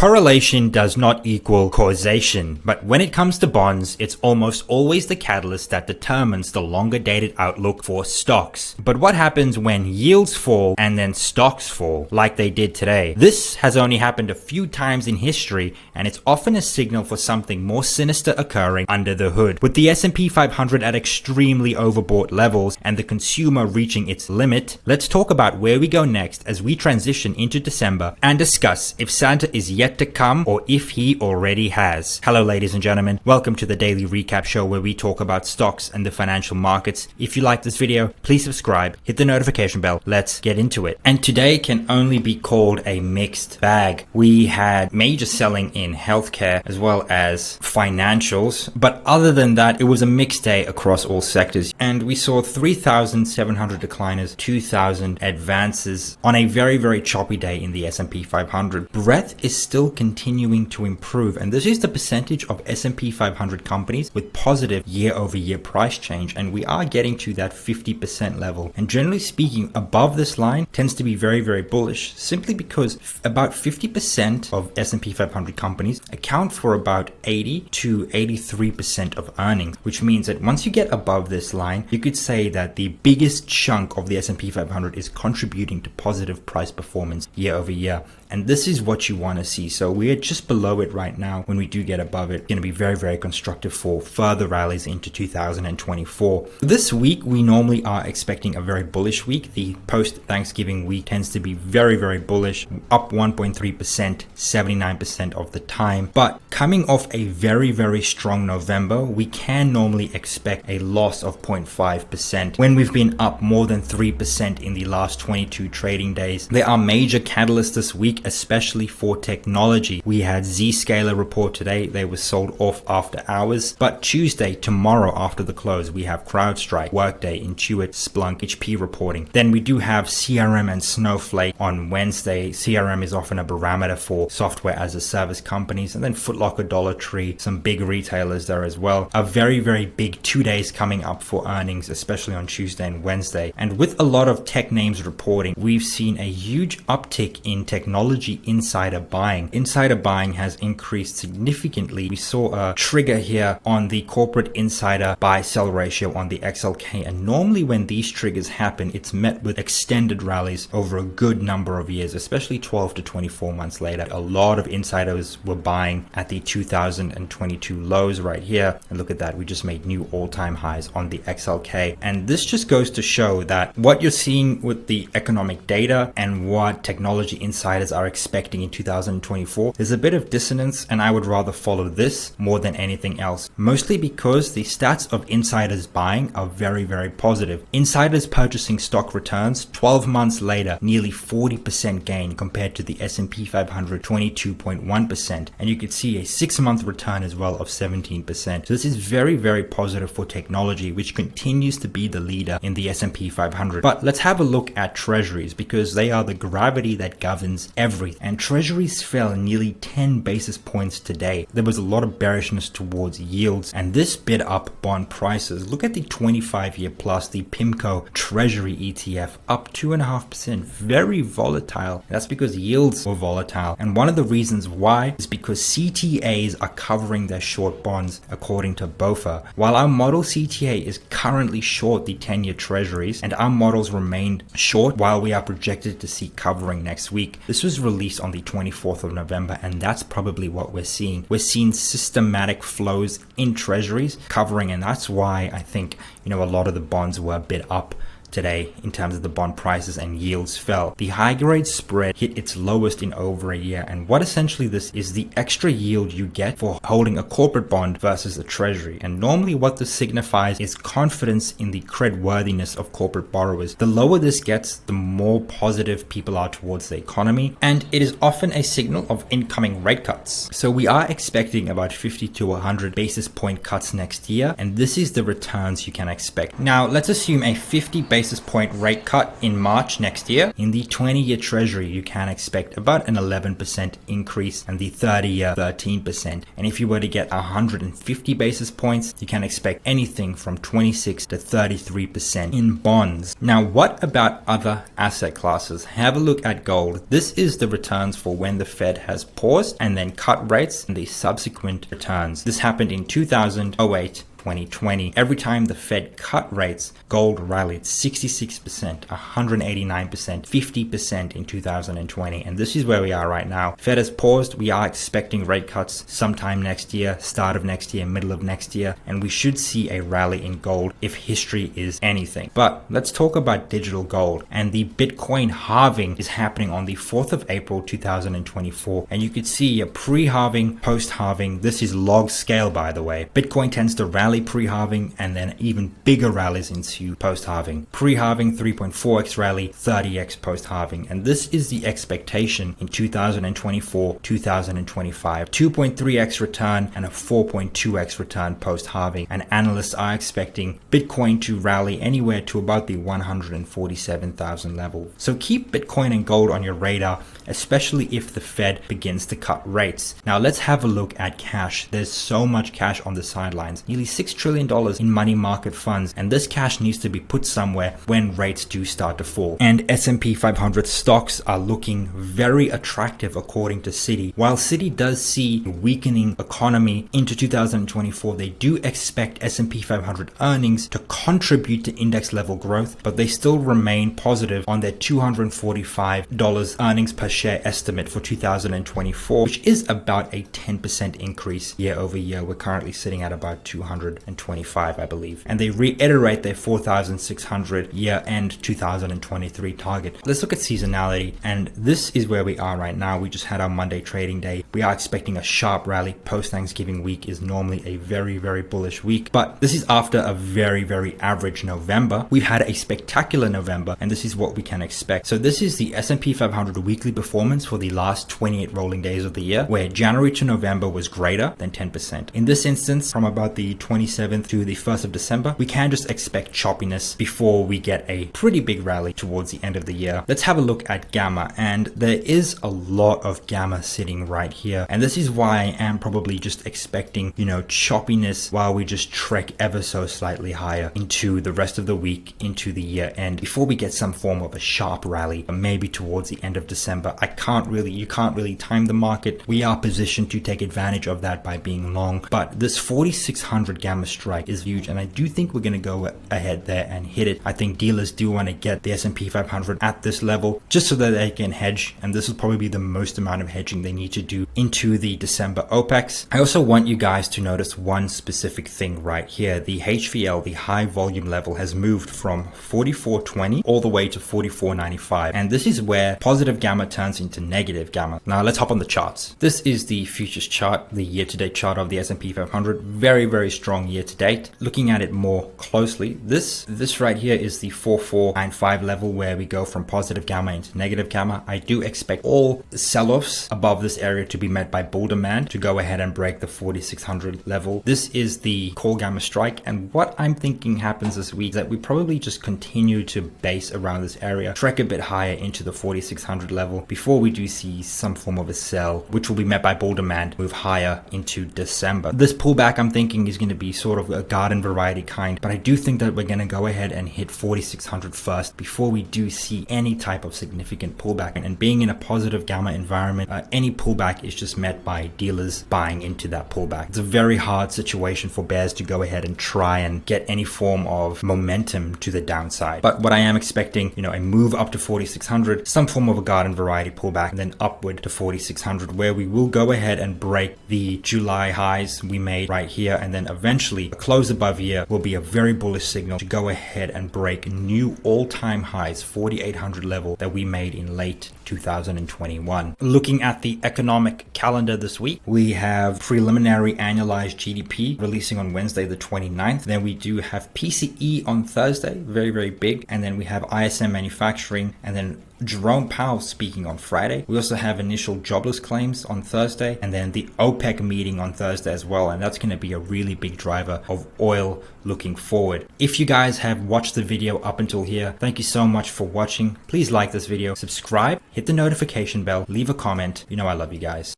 Correlation does not equal causation, but when it comes to bonds, it's almost always the catalyst that determines the longer dated outlook for stocks. But what happens when yields fall and then stocks fall, like they did today? This has only happened a few times in history, and it's often a signal for something more sinister occurring under the hood. With the SP 500 at extremely overbought levels and the consumer reaching its limit, let's talk about where we go next as we transition into December and discuss if Santa is yet to come or if he already has. Hello ladies and gentlemen, welcome to the daily recap show where we talk about stocks and the financial markets. If you like this video, please subscribe, hit the notification bell, let's get into it. And today can only be called a mixed bag. We had major selling in healthcare as well as financials, but other than that, it was a mixed day across all sectors. And we saw 3,700 decliners, 2,000 advances on a very choppy day in the S&P 500. Breadth is still continuing to improve, and this is the percentage of S&P 500 companies with positive year-over-year price change, and we are getting to that 50% level. And generally speaking, above this line tends to be very bullish, simply because about 50% of S&P 500 companies account for about 80 to 83% of earnings, which means that once you get above this line, you could say that the biggest chunk of the S&P 500 is contributing to positive price performance year over year. And this is what you want to see. So we're just below it right now. When we do get above it, it's going to be very constructive for further rallies into 2024. This week, we normally are expecting a very bullish week. The post-Thanksgiving week tends to be very bullish, up 1.3%, 79% of the time. But coming off a very strong November, we can normally expect a loss of 0.5% when we've been up more than 3% in the last 22 trading days. There are major catalysts this week, especially for technology. We had Zscaler report today. They were sold off after hours. But Tuesday, tomorrow after the close, we have CrowdStrike, Workday, Intuit, Splunk, HP reporting. Then we do have CRM and Snowflake on Wednesday. CRM is often a barometer for software as a service companies. And then Foot Locker, Dollar Tree, some big retailers there as well. A very big 2 days coming up for earnings, especially on Tuesday and Wednesday. And with a lot of tech names reporting, we've seen a huge uptick in technology insider buying. Insider buying has increased significantly. We saw a trigger here on the corporate insider buy sell ratio on the XLK, and normally when these triggers happen, it's met with extended rallies over a good number of years, especially 12 to 24 months later. A lot of insiders were buying at the 2022 lows right here, and look at that, we just made new all-time highs on the XLK. And this just goes to show that what you're seeing with the economic data and what technology insiders are expecting in 2024, there's a bit of dissonance, and I would rather follow this more than anything else, mostly because the stats of insiders buying are very positive. Insiders purchasing stock returns 12 months later, nearly 40% gain compared to the S&P 500 22.1%, and you could see a 6-month return as well of 17%. So this is very positive for technology, which continues to be the leader in the S&P 500. But let's have a look at treasuries, because they are the gravity that governs everything. And treasuries fell nearly 10 basis points today. There was a lot of bearishness towards yields, and this bid up bond prices. Look at the 25-year plus, the PIMCO Treasury ETF, up 2.5%. Very volatile. That's because yields were volatile. And one of the reasons why is because CTAs are covering their short bonds, according to BOFA. While our model CTA is currently short the 10-year treasuries, and our models remained short while we are projected to see covering next week. This was released on the 24th of November, and that's probably what we're seeing. We're seeing systematic flows in treasuries covering, and that's why I think, a lot of the bonds were a bit up today in terms of the bond prices, and yields fell. The high grade spread hit its lowest in over a year, and what essentially this is the extra yield you get for holding a corporate bond versus a treasury. And normally what this signifies is confidence in the creditworthiness of corporate borrowers. The lower this gets, the more positive people are towards the economy, and it is often a signal of incoming rate cuts. So we are expecting about 50 to 100 basis point cuts next year, and this is the returns you can expect. Now let's assume a 50 basis basis point rate cut in March next year. In the 20-year Treasury, you can expect about an 11% increase, and the 30-year 13%. And if you were to get 150 basis points, you can expect anything from 26 to 33% in bonds. Now, what about other asset classes? Have a look at gold. This is the returns for when the Fed has paused and then cut rates and the subsequent returns. This happened in 2008, 2020. Every time the Fed cut rates, gold rallied 66%, 189%, 50% in 2020. And this is where we are right now. Fed has paused. We are expecting rate cuts sometime next year, start of next year, middle of next year. And we should see a rally in gold if history is anything. But let's talk about digital gold. And the Bitcoin halving is happening on the 4th of April, 2024. And you could see a pre-halving, post-halving. This is log scale, by the way. Bitcoin tends to rally pre-halving and then even bigger rallies into post-halving. Pre-halving 3.4x rally, 30x post-halving. And this is the expectation in 2024, 2025. 2.3x return and a 4.2x return post-halving. And analysts are expecting Bitcoin to rally anywhere to about the 147,000 level. So keep Bitcoin and gold on your radar, especially if the Fed begins to cut rates. Now let's have a look at cash. There's so much cash on the sidelines. Nearly $6 trillion in money market funds, and this cash needs to be put somewhere when rates do start to fall. And S&P 500 stocks are looking very attractive according to Citi. While Citi does see a weakening economy into 2024, they do expect S&P 500 earnings to contribute to index level growth, but they still remain positive on their $245 earnings per share estimate for 2024, which is about a 10% increase year over year. We're currently sitting at about 225, I believe. And they reiterate their 4,600 year-end 2023 target. Let's look at seasonality, and this is where we are right now. We just had our Monday trading day. We are expecting a sharp rally. Post-Thanksgiving week is normally a very, very bullish week, but this is after a very, very average November. We've had a spectacular November, and this is what we can expect. So this is the S&P 500 weekly performance for the last 28 rolling days of the year, where January to November was greater than 10%. In this instance, from about the 27th to the 1st of December, we can just expect choppiness before we get a pretty big rally towards the end of the year. Let's have a look at gamma, and there is a lot of gamma sitting right here. And this is why I am probably just expecting, choppiness while we just trek ever so slightly higher into the rest of the week, into the year end, before we get some form of a sharp rally, maybe towards the end of December. You can't really time the market. We are positioned to take advantage of that by being long, but this 4,600 gamma strike is huge, and I do think we're going to go ahead there and hit it. I think dealers do want to get the S&P 500 at this level just so that they can hedge, and this will probably be the most amount of hedging they need to do into the December OPEX. I also want you guys to notice one specific thing right here. The HVL, the high volume level, has moved from 44.20 all the way to 44.95, and this is where positive gamma turns into negative gamma. Now let's hop on the charts. This is the futures chart, the year-to-date chart of the S&P 500. Very, very strong year to date. Looking at it more closely, this right here is the 4495 level, where we go from positive gamma into negative gamma. I do expect all sell-offs above this area to be met by bull demand to go ahead and break the 4600 level. This is the core gamma strike, and what I'm thinking happens this week is that we probably just continue to base around this area, trek a bit higher into the 4600 level before we do see some form of a sell, which will be met by bull demand, move higher into December. This pullback, I'm thinking, is going to be sort of a garden variety kind, but I do think that we're going to go ahead and hit 4600 first before we do see any type of significant pullback. And being in a positive gamma environment, any pullback is just met by dealers buying into that pullback. It's a very hard situation for bears to go ahead and try and get any form of momentum to the downside. But what I am expecting, a move up to 4600, some form of a garden variety pullback, and then upward to 4600, where we will go ahead and break the July highs we made right here, and then eventually a close above here will be a very bullish signal to go ahead and break new all-time highs, 4800 level that we made in late 2021. Looking at the economic calendar this week, we have preliminary annualized GDP releasing on Wednesday the 29th. Then we do have PCE on Thursday, very, very big. And then we have ISM manufacturing, and then Jerome Powell speaking on Friday. We also have initial jobless claims on Thursday, and then the OPEC meeting on Thursday as well, and that's going to be a really big driver of oil looking forward. If you guys have watched the video up until here, thank you so much for watching. Please like this video, subscribe, hit the notification bell, leave a comment. You know I love you guys.